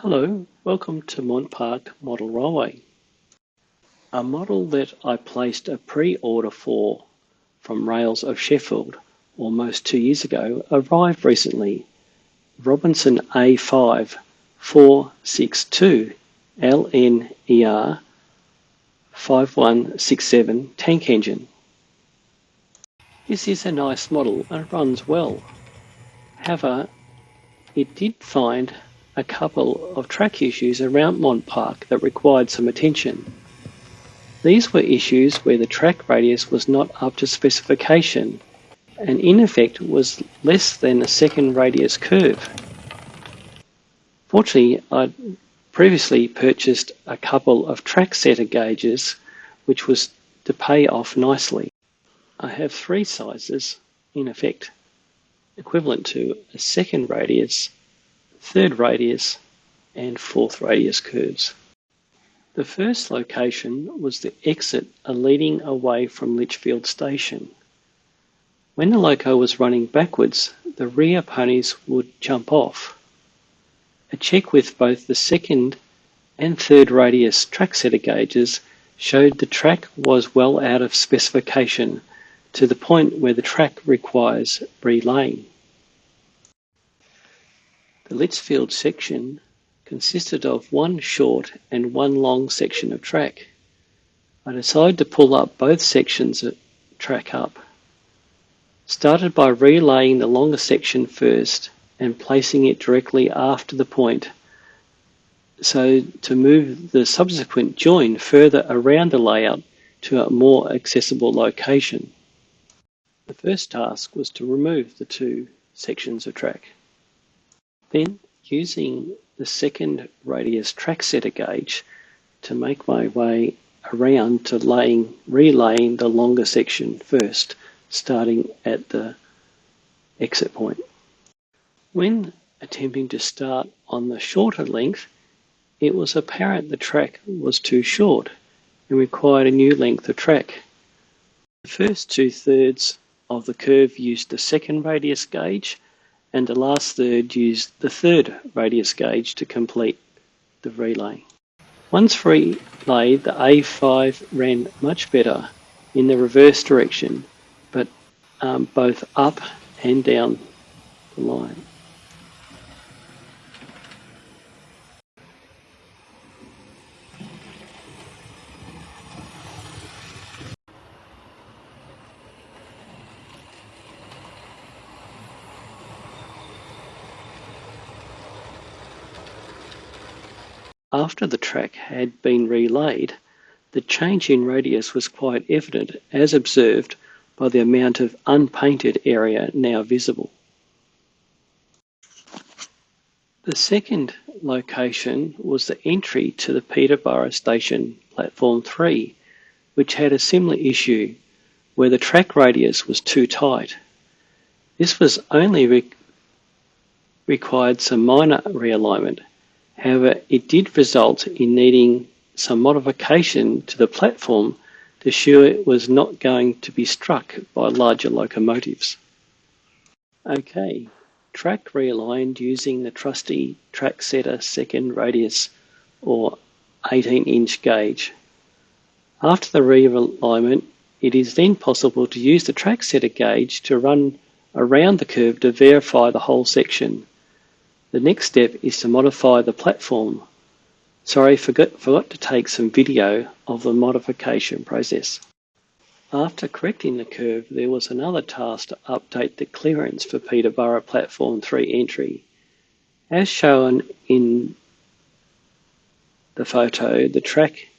Hello, welcome to Mont Park Model Railway. A model that I placed a pre-order for from Rails of Sheffield almost 2 years ago arrived recently. Robinson A5 462 LNER 5167 tank engine. This is a nice model and runs well. However, it did find a couple of track issues around Mont Park that required some attention. These were issues where the track radius was not up to specification and in effect was less than a second radius curve. Fortunately, I'd previously purchased a couple of track setter gauges which was to pay off nicely. I have 3 sizes in effect, equivalent to a second radius, third radius and fourth radius curves. The first location was the exit leading away from Lichfield Station. When the loco was running backwards, the rear ponies would jump off. A check with both the second and third radius track setter gauges showed the track was well out of specification to the point where the track requires relaying. The Lichfield section consisted of one short and one long section of track. I decided to pull up both sections of track up. Started by relaying the longer section first and placing it directly after the point, so to move the subsequent join further around the layout to a more accessible location. The first task was to remove the 2 sections of track. Then, using the second radius track setter gauge to make my way around to relaying the longer section first, starting at the exit point. When attempting to start on the shorter length, it was apparent the track was too short and required a new length of track. The first 2/3 of the curve used the second radius gauge, and the last third used the third radius gauge to complete the relay. Once relayed, the A5 ran much better in the reverse direction, but both up and down the line. After the track had been relayed, the change in radius was quite evident, as observed by the amount of unpainted area now visible. The second location was the entry to the Peterborough Station Platform 3, which had a similar issue where the track radius was too tight. This was only required some minor realignment. However, it did result in needing some modification to the platform to ensure it was not going to be struck by larger locomotives. Okay, track realigned using the trusty track setter second radius or 18-inch gauge. After the realignment, it is then possible to use the track setter gauge to run around the curve to verify the whole section. The next step is to modify the platform. Sorry, forgot to take some video of the modification process. After correcting the curve, there was another task to update the clearance for Peterborough Platform 3 entry. As shown in the photo, the track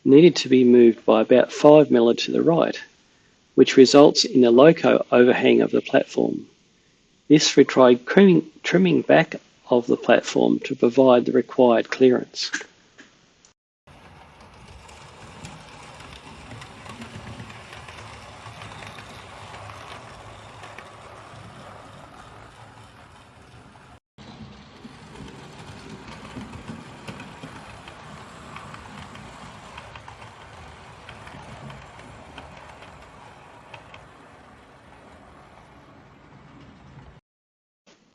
needed to be moved by about 5 mm to the right, which results in a loco overhang of the platform. This required trimming back of the platform to provide the required clearance.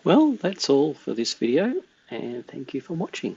Well, that's all for this video. and thank you for watching.